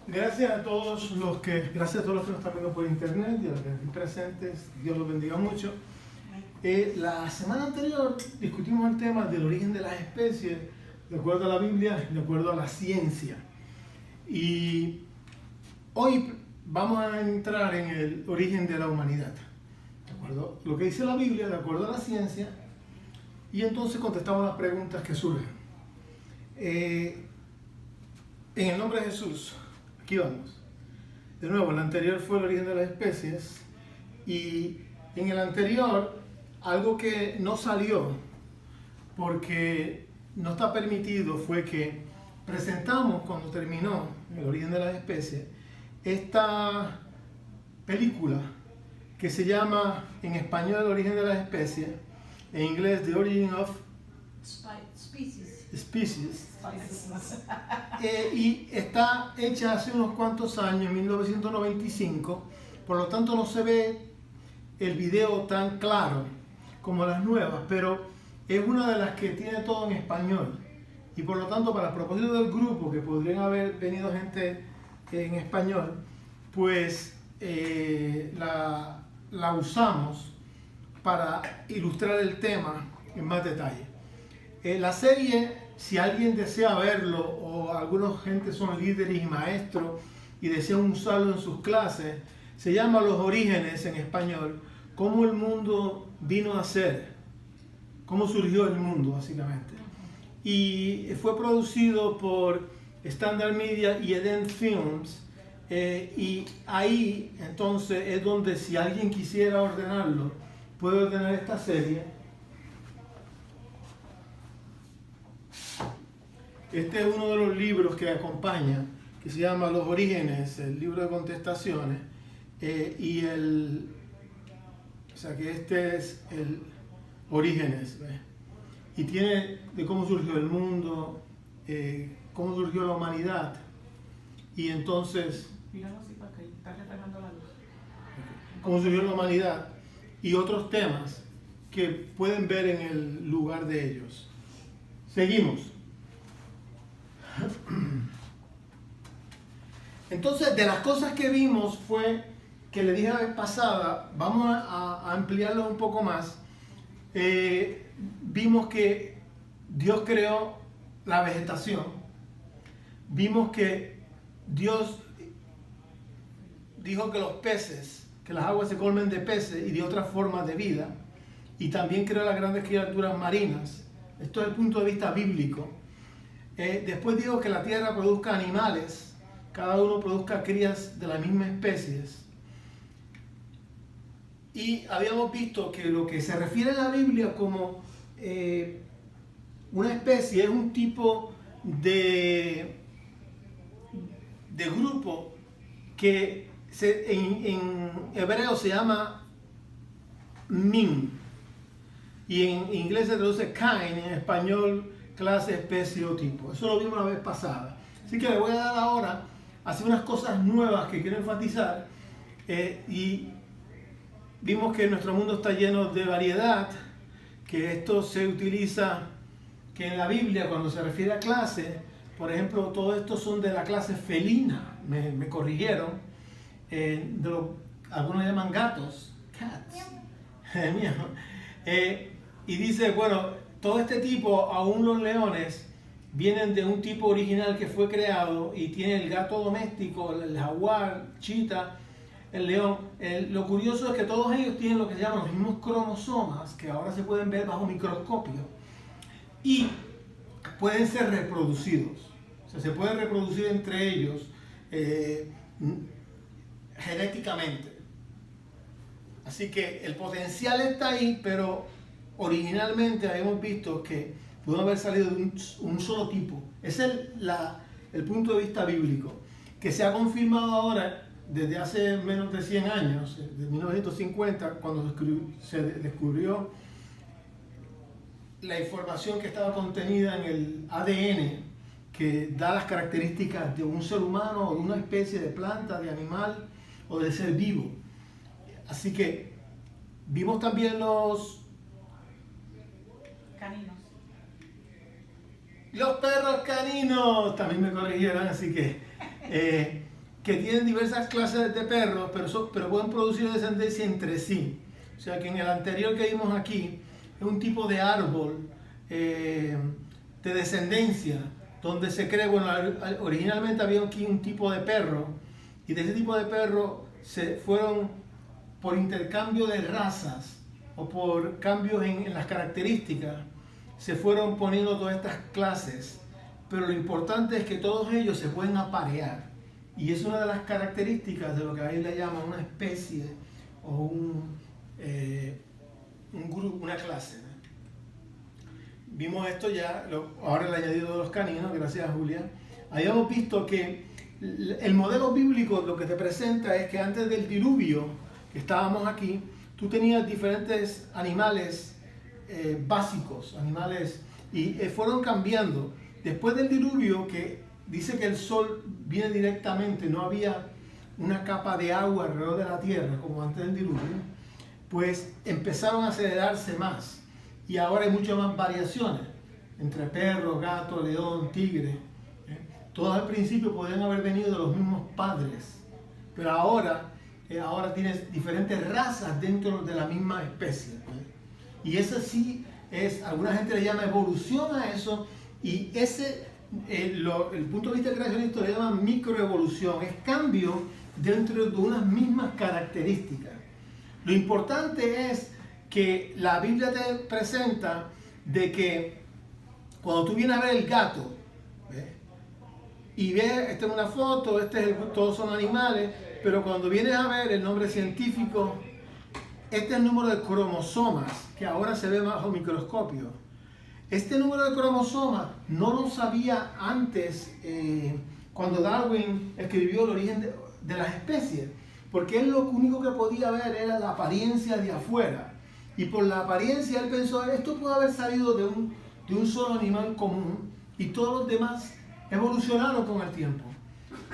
Gracias a todos los que nos están viendo por internet y a los que están presentes. Dios los bendiga mucho. La semana anterior discutimos el tema del origen de las especies de acuerdo a la Biblia y de acuerdo a la ciencia. Y hoy vamos a entrar en el origen de la humanidad, de acuerdo a lo que dice la Biblia, de acuerdo a la ciencia, y entonces contestamos las preguntas que surgen. En el nombre de Jesús, aquí vamos. De nuevo, el anterior fue el origen de las especies, y en el anterior, algo que no salió porque no está permitido fue que presentamos, cuando terminó el origen de las especies, esta película que se llama en español El origen de las especies, en inglés The Origin of Species. Y está hecha hace unos cuantos años, en 1995, por lo tanto no se ve el video tan claro como las nuevas, pero es una de las que tiene todo en español, y por lo tanto, para el propósito del grupo, que podrían haber venido gente en español, pues la usamos para ilustrar el tema en más detalle. La serie, si alguien desea verlo, o algunos gente son líderes y maestros y desean usarlo en sus clases, se llama Los Orígenes en español, cómo el mundo vino a ser, cómo surgió el mundo básicamente. Y fue producido por Standard Media y Eden Films, y ahí entonces es donde, si alguien quisiera ordenarlo, puede ordenar esta serie. Este es uno de los libros que acompaña, que se llama Los Orígenes, el libro de contestaciones, o sea que este es el Orígenes, ¿ves? Y tiene de cómo surgió el mundo, cómo surgió la humanidad, y entonces cómo surgió la humanidad y otros temas que pueden ver en el lugar de ellos. Seguimos. Entonces, de las cosas que vimos fue que le dije la vez pasada, vamos a ampliarlo un poco más. Vimos que Dios creó la vegetación, vimos que Dios dijo que los peces, que las aguas se colmen de peces y de otras formas de vida, y también creó las grandes criaturas marinas. Esto es el punto de vista bíblico. Después dijo que la tierra produzca animales, cada uno produzca crías de las mismas especies. Y habíamos visto que lo que se refiere en la Biblia como una especie es un tipo de grupo que en hebreo se llama min, y en inglés se traduce kind, en español clase, especie o tipo. Eso lo vimos la vez pasada. Así que le voy a dar ahora hacer unas cosas nuevas que quiero enfatizar, y vimos que nuestro mundo está lleno de variedad, que esto se utiliza, que en la Biblia cuando se refiere a clase, por ejemplo, todo esto son de la clase felina, me corrigieron, algunos llaman gatos, cats, y dice, bueno, todo este tipo, aún los leones, vienen de un tipo original que fue creado, y tiene el gato doméstico, el jaguar, chita, el león. Lo curioso es que todos ellos tienen lo que se llaman los mismos cromosomas, que ahora se pueden ver bajo microscopio, y pueden ser reproducidos. O sea, se pueden reproducir entre ellos genéticamente. Así que el potencial está ahí, pero originalmente habíamos visto que pudo haber salido de un solo tipo. Ese es el punto de vista bíblico, que se ha confirmado ahora desde hace menos de 100 años, de 1950, cuando se descubrió la información que estaba contenida en el ADN, que da las características de un ser humano o de una especie de planta, de animal o de ser vivo. Así que vimos también los caninos. Los perros caninos también me corrigieron, así que que tienen diversas clases de perros, pero pueden producir descendencia entre sí. O sea que en el anterior que vimos aquí es un tipo de árbol de descendencia, donde se cree, bueno, originalmente había aquí un tipo de perro, y de ese tipo de perro se fueron por intercambio de razas o por cambios en las características, se fueron poniendo todas estas clases, pero lo importante es que todos ellos se pueden aparear, y es una de las características de lo que ahí le llaman una especie o un grupo, una clase. Vimos esto ya, ahora el añadido de los caninos, gracias a Julia. Habíamos visto que el modelo bíblico lo que te presenta es que antes del diluvio, que estábamos aquí, tú tenías diferentes animales básicos, animales, y fueron cambiando. Después del diluvio, que dice que el sol viene directamente, no había una capa de agua alrededor de la tierra como antes del diluvio, pues empezaron a acelerarse más. Y ahora hay muchas más variaciones entre perro, gato, león, tigre. Todos al principio podrían haber venido de los mismos padres, pero ahora tienes diferentes razas dentro de la misma especie. Y eso sí es, alguna gente le llama evolución a eso, y ese, el punto de vista creacionista le llama microevolución, es cambio dentro de unas mismas características. Lo importante es que la Biblia te presenta de que cuando tú vienes a ver el gato, y ves, esta es una foto, todos son animales, pero cuando vienes a ver el nombre científico, este es el número de cromosomas, que ahora se ve bajo microscopio. Este número de cromosomas no lo sabía antes, cuando Darwin escribió el origen de las especies, porque él lo único que podía ver era la apariencia de afuera. Y por la apariencia él pensó, esto puede haber salido de un solo animal común, y todos los demás evolucionaron con el tiempo.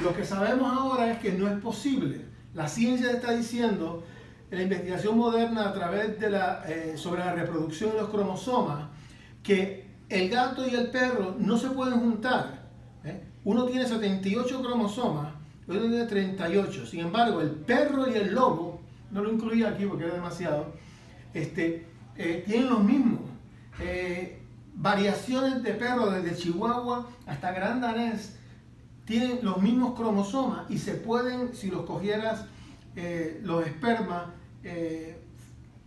Lo que sabemos ahora es que no es posible. La ciencia está diciendo, en la investigación moderna a través de sobre la reproducción de los cromosomas, que el gato y el perro no se pueden juntar. Uno tiene 78 cromosomas, el otro tiene 38. Sin embargo, el perro y el lobo, no lo incluía aquí porque era demasiado, tienen los mismos. Variaciones de perros desde Chihuahua hasta Gran Danés tienen los mismos cromosomas, y se pueden, si los cogieras, los espermas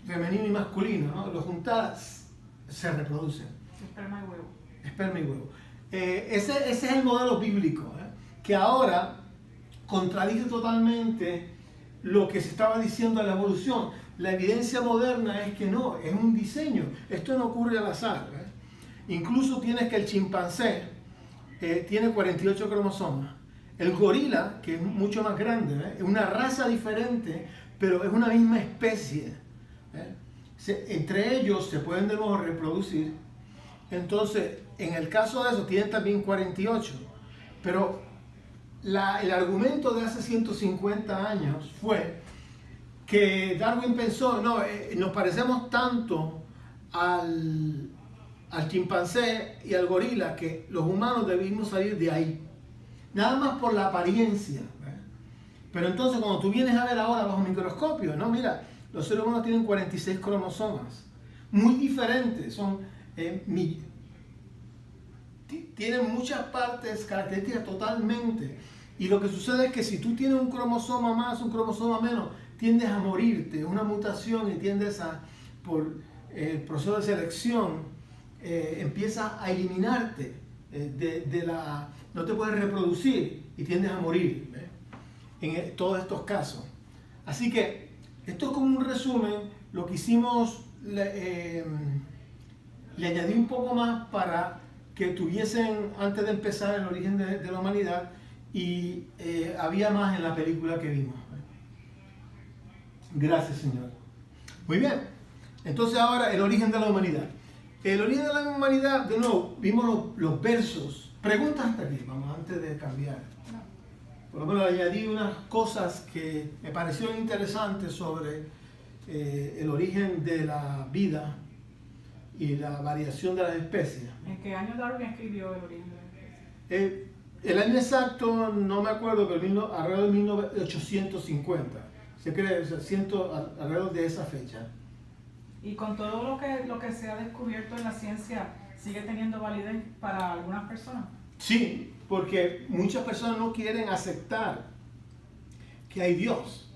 femenino y masculino, ¿no? Los juntadas, se reproducen. Esperma y huevo. Esperma y huevo. Ese es el modelo bíblico, que ahora contradice totalmente lo que se estaba diciendo de la evolución. La evidencia moderna es que no, es un diseño. Esto no ocurre al azar. Incluso tienes que el chimpancé tiene 48 cromosomas. El gorila, que es mucho más grande, es una raza diferente, pero es una misma especie. Entre ellos se pueden de nuevo reproducir. Entonces, en el caso de eso, tienen también 48. Pero el argumento de hace 150 años fue que Darwin pensó, no, nos parecemos tanto al chimpancé y al gorila que los humanos debimos salir de ahí. Nada más por la apariencia. Pero entonces cuando tú vienes a ver ahora bajo microscopio, no, mira, los seres humanos tienen 46 cromosomas, muy diferentes, tienen muchas partes, características totalmente. Y lo que sucede es que si tú tienes un cromosoma más, un cromosoma menos, tiendes a morirte, es una mutación, y tiendes por el proceso de selección, empiezas a eliminarte no te puedes reproducir y tiendes a morir, en todos estos casos. Así que esto es como un resumen. Lo que hicimos, le añadí un poco más para que tuviesen, antes de empezar, el origen de la humanidad, y había más en la película que vimos. Gracias, Señor. Muy bien, entonces ahora el origen de la humanidad. El origen de la humanidad, de nuevo, vimos los versos. Preguntas hasta aquí, vamos, antes de cambiar. Por lo menos añadí unas cosas que me parecieron interesantes sobre el origen de la vida y la variación de las especies. ¿En qué año Darwin escribió el origen de las especies? El año exacto no me acuerdo, pero alrededor de 1850. Se cree, o sea, alrededor de esa fecha. Y con todo lo que se ha descubierto en la ciencia, ¿sigue teniendo validez para algunas personas? Sí, porque muchas personas no quieren aceptar que hay Dios.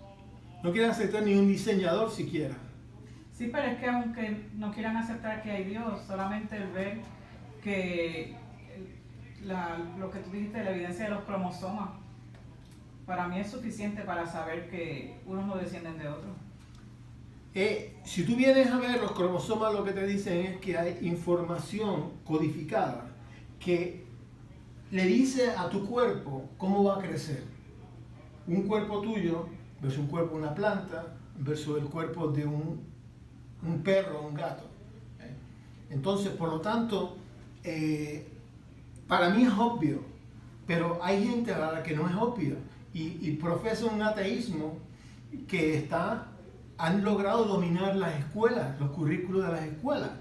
No quieren aceptar ni un diseñador siquiera. Sí, pero es que aunque no quieran aceptar que hay Dios, solamente el ver que lo que tú dijiste, la evidencia de los cromosomas, para mí es suficiente para saber que unos no descienden de otros. Si tú vienes a ver los cromosomas, lo que te dicen es que hay información codificada que le dice a tu cuerpo cómo va a crecer. Un cuerpo tuyo versus un cuerpo de una planta versus el cuerpo de un perro o un gato. Entonces, por lo tanto, para mí es obvio, pero hay gente a la que no es obvio y profesa un ateísmo que han logrado dominar las escuelas, los currículos de las escuelas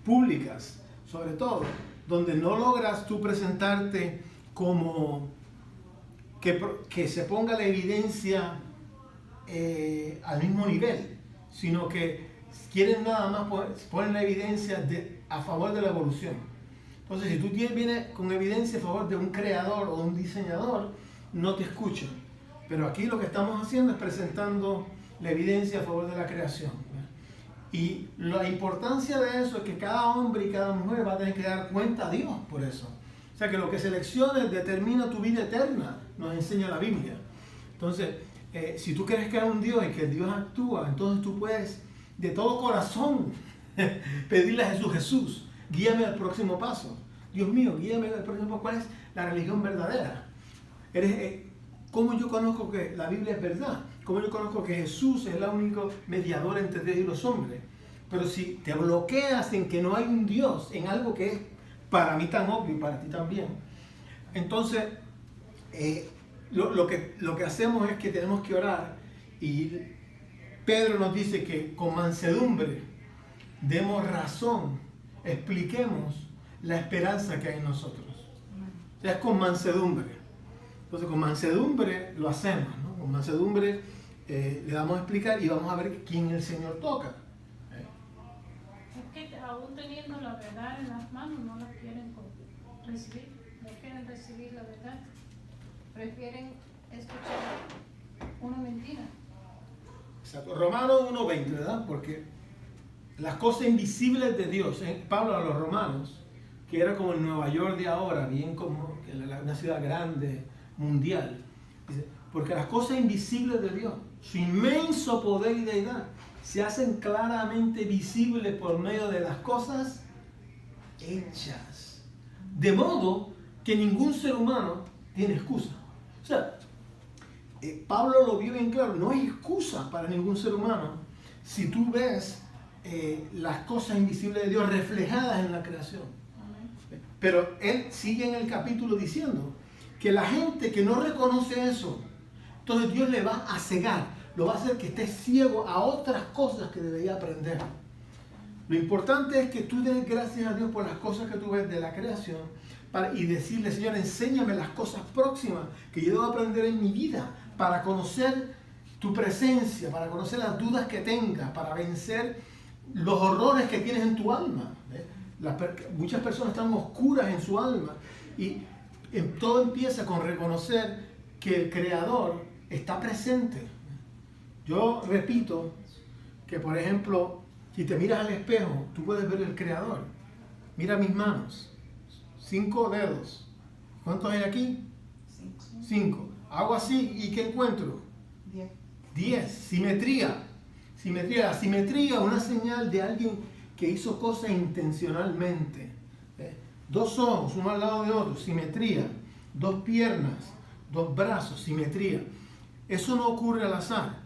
públicas, sobre todo, donde no logras tú presentarte como que se ponga la evidencia al mismo nivel, sino que quieren nada más poner la evidencia a favor de la evolución. Entonces, si tú vienes con evidencia a favor de un creador o un diseñador, no te escuchan. Pero aquí lo que estamos haciendo es presentando la evidencia a favor de la creación. Y la importancia de eso es que cada hombre y cada mujer va a tener que dar cuenta a Dios por eso. O sea que lo que selecciones determina tu vida eterna, nos enseña la Biblia. Entonces, si tú crees que hay un Dios y que el Dios actúa, entonces tú puedes de todo corazón pedirle a Jesús, guíame al próximo paso. Dios mío, guíame al próximo paso. ¿Cuál es la religión verdadera? ¿Cómo yo conozco que la Biblia es verdad? ¿Cómo yo conozco que Jesús es el único mediador entre Dios y los hombres? Pero si te bloqueas en que no hay un Dios, en algo que es para mí tan obvio y para ti también, entonces lo que hacemos es que tenemos que orar, y Pedro nos dice que con mansedumbre demos razón, expliquemos la esperanza que hay en nosotros. O sea, es con mansedumbre. Entonces, con mansedumbre lo hacemos, ¿no? Con mansedumbre le damos a explicar y vamos a ver quién el Señor toca. Es que aún teniendo la verdad en las manos no la quieren recibir, no quieren recibir la verdad, prefieren escuchar una mentira. Exacto. Romanos 1:20, ¿verdad? Porque las cosas invisibles de Dios, Pablo a los romanos, que era como el Nueva York de ahora, bien como una ciudad grande, mundial, dice, porque las cosas invisibles de Dios, su inmenso poder y deidad, se hacen claramente visibles por medio de las cosas hechas. De modo que ningún ser humano tiene excusa. O sea, Pablo lo vio bien claro, no hay excusa para ningún ser humano si tú ves las cosas invisibles de Dios reflejadas en la creación. Pero él sigue en el capítulo diciendo que la gente que no reconoce eso, entonces Dios le va a cegar, lo va a hacer que esté ciego a otras cosas que debería aprender. Lo importante es que tú des gracias a Dios por las cosas que tú ves de la creación y decirle, Señor, enséñame las cosas próximas que yo debo aprender en mi vida para conocer tu presencia, para conocer las dudas que tengas, para vencer los horrores que tienes en tu alma. Muchas personas están oscuras en su alma y todo empieza con reconocer que el Creador está presente. Yo repito que, por ejemplo, si te miras al espejo, tú puedes ver el Creador. Mira mis manos, 5 dedos. ¿Cuántos hay aquí? 5. Hago así y ¿qué encuentro? 10. Simetría. La simetría es una señal de alguien que hizo cosas intencionalmente. 2 ojos, uno al lado de otro, simetría. 2 piernas, 2 brazos, simetría. Eso no ocurre al azar.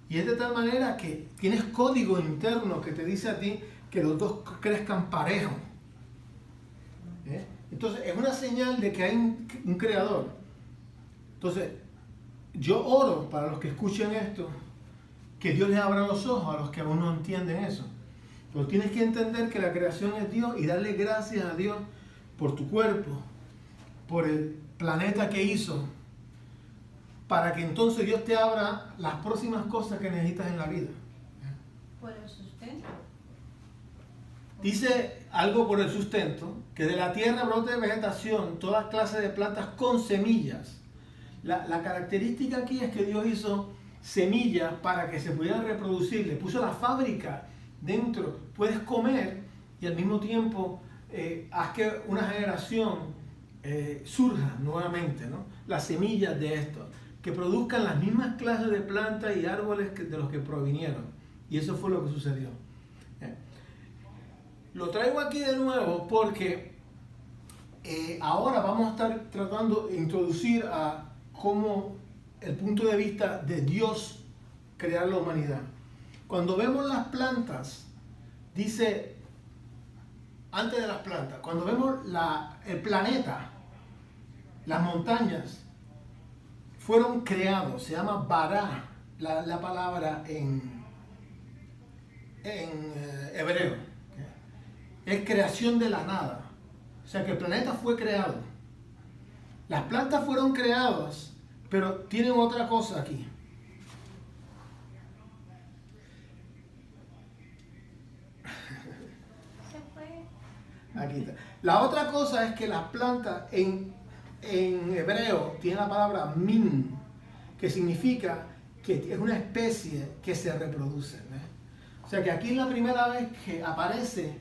Y es de tal manera que tienes código interno que te dice a ti que los dos crezcan parejo. Entonces, es una señal de que hay un creador. Entonces, yo oro para los que escuchen esto, que Dios les abra los ojos a los que aún no entienden eso. Pero tienes que entender que la creación es Dios y darle gracias a Dios por tu cuerpo, por el planeta que hizo, para que entonces Dios te abra las próximas cosas que necesitas en la vida. Por el sustento. Dice algo por el sustento, que de la tierra brote vegetación, toda clase de plantas con semillas. La característica aquí es que Dios hizo semillas para que se pudieran reproducir, le puso la fábrica dentro, puedes comer y al mismo tiempo haz que una generación surja nuevamente, ¿no? Las semillas de esto, que produzcan las mismas clases de plantas y árboles de los que provinieron. Y eso fue lo que sucedió. Lo traigo aquí de nuevo porque ahora vamos a estar tratando de introducir a cómo el punto de vista de Dios crear la humanidad. Cuando vemos las plantas, dice, antes de las plantas, cuando vemos el planeta, las montañas, fueron creados, se llama bará, la palabra en hebreo. Es creación de la nada. O sea que el planeta fue creado. Las plantas fueron creadas, pero tienen otra cosa aquí. Se fue. Aquí está. La otra cosa es que las plantas en hebreo tienen la palabra min, que significa que es una especie que se reproduce, ¿eh? O sea que aquí es la primera vez que aparece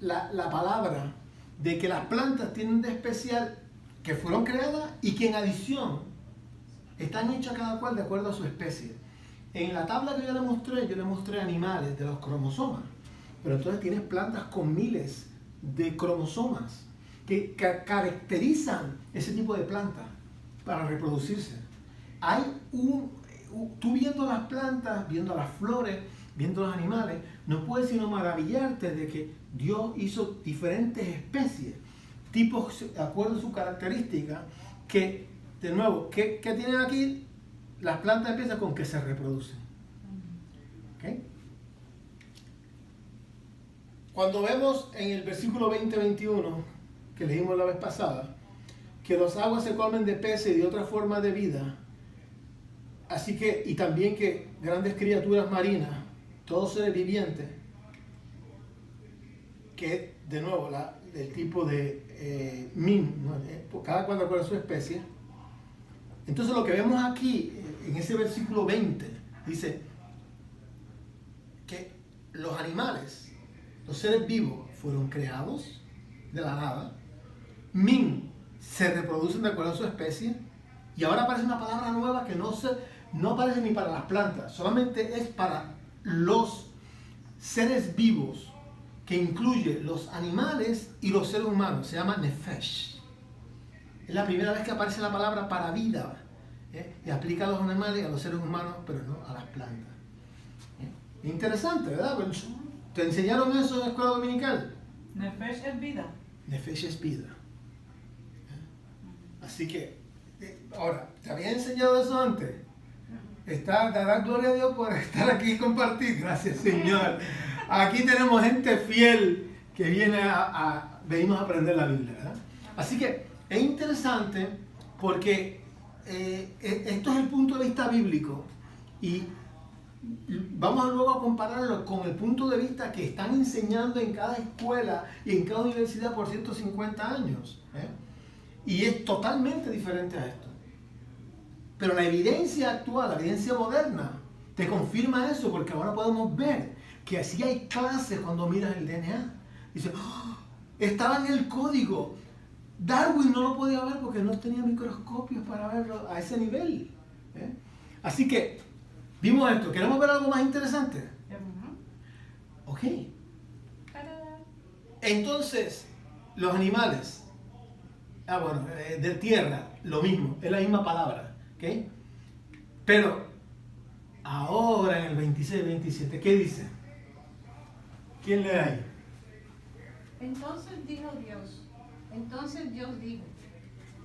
la palabra de que las plantas tienen de especial que fueron creadas y que en adición están hechas cada cual de acuerdo a su especie. En la tabla que yo le mostré animales de los cromosomas, pero entonces tienes plantas con miles de cromosomas que caracterizan ese tipo de planta para reproducirse. Hay tú viendo las plantas, viendo las flores, viendo los animales, no puedes sino maravillarte de que Dios hizo diferentes especies, tipos de acuerdo a su característica, que, de nuevo, ¿qué tienen aquí? Las plantas empiezan con que se reproducen. ¿Okay? Cuando vemos en el versículo 20-21, que leímos la vez pasada, que las aguas se colmen de peces y de otras formas de vida, así que, y también que grandes criaturas marinas, todos seres vivientes, que de nuevo el tipo de min, ¿no? Cada cual de acuerdo a su especie. Entonces lo que vemos aquí en ese versículo 20 dice que los animales, los seres vivos, fueron creados de la nada. Min, se reproducen de acuerdo a su especie. Y ahora aparece una palabra nueva que no aparece ni para las plantas, solamente es para los seres vivos, que incluye los animales y los seres humanos. Se llama nefesh. Es la primera vez que aparece la palabra para vida, y aplica a los animales y a los seres humanos, pero no a las plantas. Interesante, ¿verdad? ¿Te enseñaron eso en la escuela dominical? Nefesh es vida. Nefesh es vida. Así que, ahora, ¿te había enseñado eso antes? Dar gloria a Dios por estar aquí y compartir. Gracias, Señor. Aquí tenemos gente fiel que venimos a aprender la Biblia, ¿verdad? Así que es interesante porque esto es el punto de vista bíblico y vamos luego a compararlo con el punto de vista que están enseñando en cada escuela y en cada universidad por 150 años. Y es totalmente diferente a esto. Pero la evidencia actual, la evidencia moderna, te confirma eso, porque ahora podemos ver que así hay clases cuando miras el DNA. Dice, ¡oh! Estaba en el código. Darwin no lo podía ver porque no tenía microscopios para verlo a ese nivel. Así que, vimos esto. ¿Queremos ver algo más interesante? Ok. Entonces, los animales, de tierra, lo mismo, es la misma palabra. ¿Okay? Pero ahora en el 26-27, ¿qué dice? ¿Quién lee ahí? Entonces Dios dijo,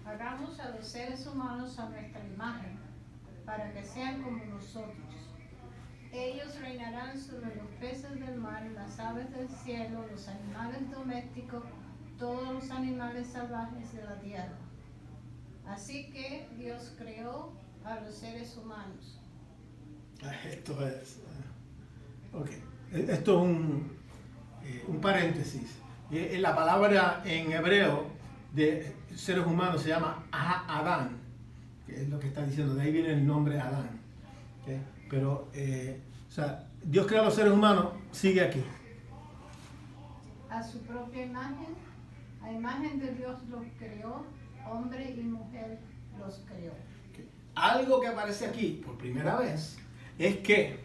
hagamos a los seres humanos a nuestra imagen, para que sean como nosotros. Ellos reinarán sobre los peces del mar, las aves del cielo, los animales domésticos, todos los animales salvajes de la tierra. Así que Dios creó a los seres humanos. Esto es... ok. Esto es un paréntesis. La palabra en hebreo de seres humanos se llama Adán, que es lo que está diciendo, de ahí viene el nombre Adán. ¿Okay? Pero, o sea, Dios creó a los seres humanos, sigue aquí. A su propia imagen, a imagen de Dios los creó, hombre y mujer los creó. Okay. Algo que aparece aquí por primera vez es que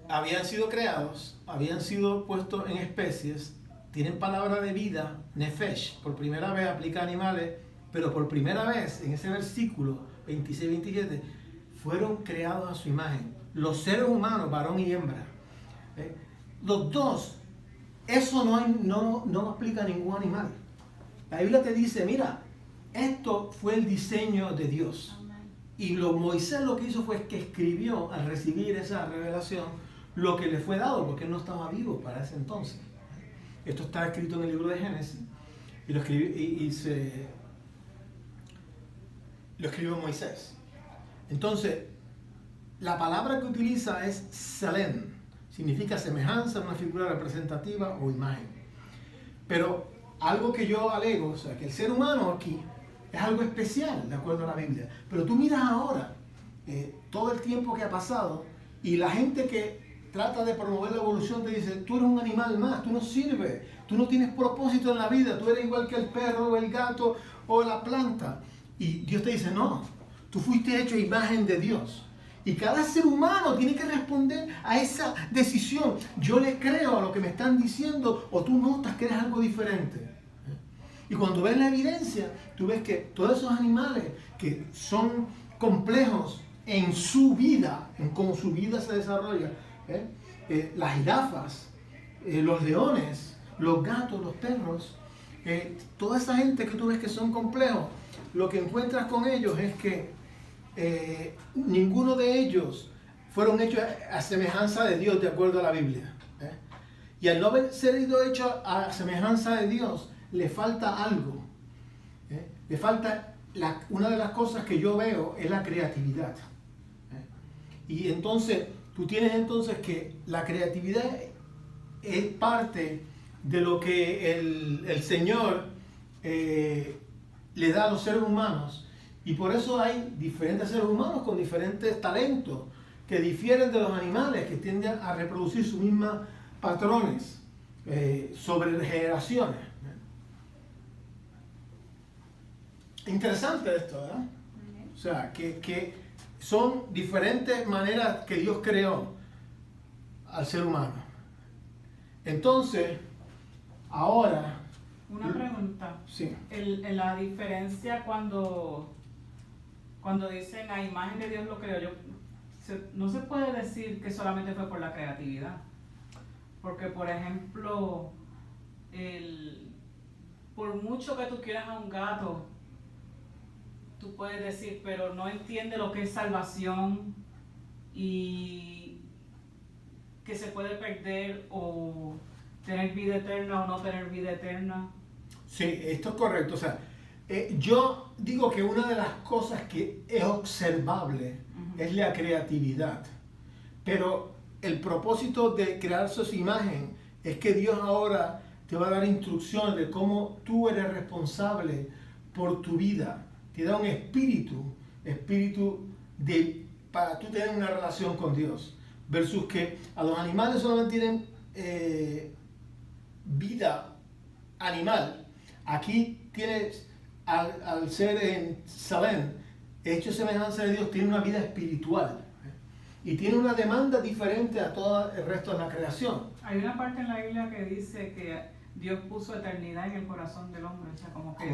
habían sido creados, habían sido puestos en especies, tienen palabra de vida, nefesh, por primera vez aplica a animales, pero por primera vez en ese versículo 26-27 fueron creados a su imagen. Los seres humanos, varón y hembra. Los dos, eso no aplica a ningún animal. La Biblia te dice, mira, esto fue el diseño de Dios. Y Moisés lo que hizo fue que escribió al recibir esa revelación lo que le fue dado, porque él no estaba vivo para ese entonces. Esto está escrito en el libro de Génesis y lo escribió Moisés. Entonces, la palabra que utiliza es Salem, significa semejanza, una figura representativa o imagen. Pero algo que yo alego, o sea, que el ser humano aquí es algo especial, de acuerdo a la Biblia. Pero tú miras ahora todo el tiempo que ha pasado y la gente que trata de promover la evolución te dice, tú eres un animal más, tú no sirves, tú no tienes propósito en la vida, tú eres igual que el perro o el gato o la planta. Y Dios te dice, no, tú fuiste hecho a imagen de Dios. Y cada ser humano tiene que responder a esa decisión. Yo le creo a lo que me están diciendo o tú notas que eres algo diferente. Y cuando ves la evidencia, tú ves que todos esos animales que son complejos en su vida, en cómo su vida se desarrolla, las jirafas, los leones, los gatos, los perros, toda esa gente que tú ves que son complejos, lo que encuentras con ellos es que ninguno de ellos fueron hechos a semejanza de Dios de acuerdo a la Biblia. Y al no haber sido hechos a semejanza de Dios, le falta algo. Le falta una de las cosas que yo veo es la creatividad. Y entonces, tú tienes entonces que la creatividad es parte de lo que el Señor le da a los seres humanos. Y por eso hay diferentes seres humanos con diferentes talentos que difieren de los animales, que tienden a reproducir sus mismos patrones sobre generaciones. Interesante esto, ¿verdad? O sea, que son diferentes maneras que Dios creó al ser humano. Entonces, ahora... Una pregunta. Sí. La diferencia cuando dicen a imagen de Dios lo creó, no se puede decir que solamente fue por la creatividad. Porque, por ejemplo, por mucho que tú quieras a un gato, tú puedes decir, pero no entiende lo que es salvación y que se puede perder o tener vida eterna o no tener vida eterna. Sí, esto es correcto. O sea, yo digo que una de las cosas que es observable es la creatividad. Pero el propósito de crear su imagen es que Dios ahora te va a dar instrucciones de cómo tú eres responsable por tu vida. Te da un espíritu para tú tener una relación con Dios. Versus que a los animales solamente tienen vida animal. Aquí tienes al ser en Salem, hecho semejanza de Dios, tiene una vida espiritual. Y tiene una demanda diferente a todo el resto de la creación. Hay una parte en la Biblia que dice que Dios puso eternidad en el corazón del hombre. O sea, como que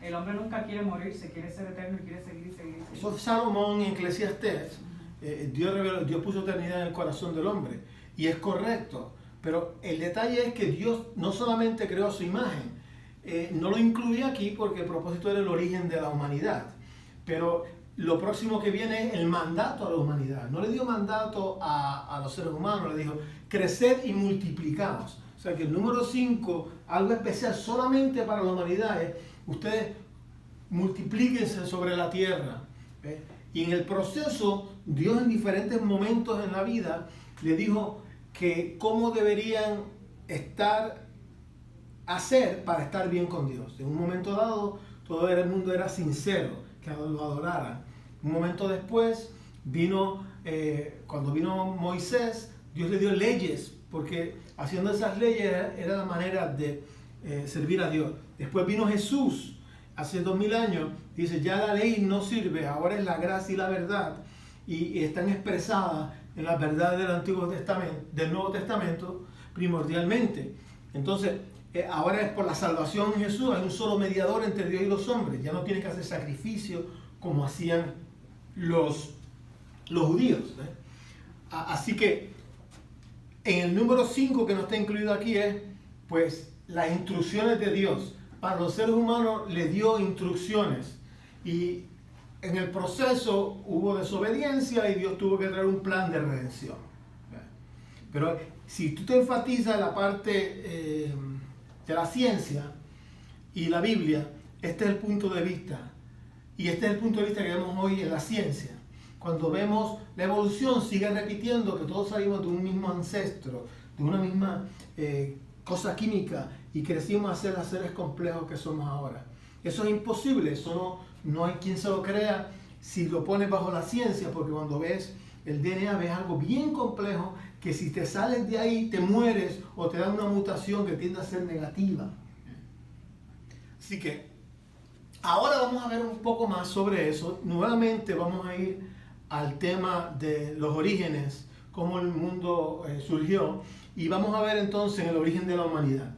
el hombre nunca quiere morirse, quiere ser eterno y quiere seguir. Eso es Salomón en Eclesiastés. Dios puso eternidad en el corazón del hombre. Y es correcto. Pero el detalle es que Dios no solamente creó su imagen, no lo incluye aquí porque el propósito era el origen de la humanidad. Pero lo próximo que viene es el mandato a la humanidad. No le dio mandato a los seres humanos, le dijo, creced y multiplicaos. O sea que el número 5, algo especial solamente para la humanidad, es ustedes multiplíquense sobre la tierra. ¿Ve? Y en el proceso, Dios en diferentes momentos en la vida le dijo que cómo deberían hacer para estar bien con Dios. En un momento dado, todo el mundo era sincero, que lo adoraran. Un momento después, cuando vino Moisés, Dios le dio leyes, porque haciendo esas leyes era la manera de servir a Dios. Después vino Jesús, hace 2000 años, dice, ya la ley no sirve, ahora es la gracia y la verdad, y están expresadas en las verdades del Nuevo Testamento primordialmente. Entonces, ahora es por la salvación en Jesús, hay un solo mediador entre Dios y los hombres, ya no tienes que hacer sacrificio como hacían los judíos. Así que en el número 5 que no está incluido aquí es pues las instrucciones de Dios. Para los seres humanos le dio instrucciones y en el proceso hubo desobediencia y Dios tuvo que traer un plan de redención. Pero si tú te enfatizas en la parte de la ciencia y la Biblia, este es el punto de vista. Y este es el punto de vista que vemos hoy en la ciencia. Cuando vemos la evolución, sigue repitiendo que todos salimos de un mismo ancestro, de una misma cosa química, y crecimos a ser los seres complejos que somos ahora. Eso es imposible, eso no hay quien se lo crea si lo pones bajo la ciencia, porque cuando ves el DNA ves algo bien complejo que si te sales de ahí te mueres o te dan una mutación que tiende a ser negativa. Así que ahora vamos a ver un poco más sobre eso. Nuevamente vamos a ir al tema de los orígenes, cómo el mundo surgió, y vamos a ver entonces el origen de la humanidad.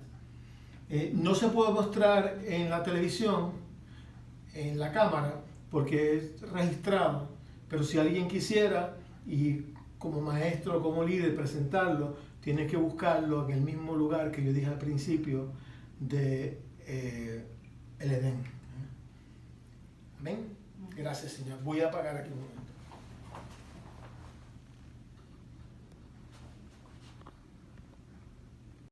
No se puede mostrar en la televisión, en la cámara, porque es registrado, pero si alguien quisiera, y como maestro, como líder, presentarlo, tienes que buscarlo en el mismo lugar que yo dije al principio de el Edén. Amén. Gracias, Señor. Voy a apagar aquí un momento.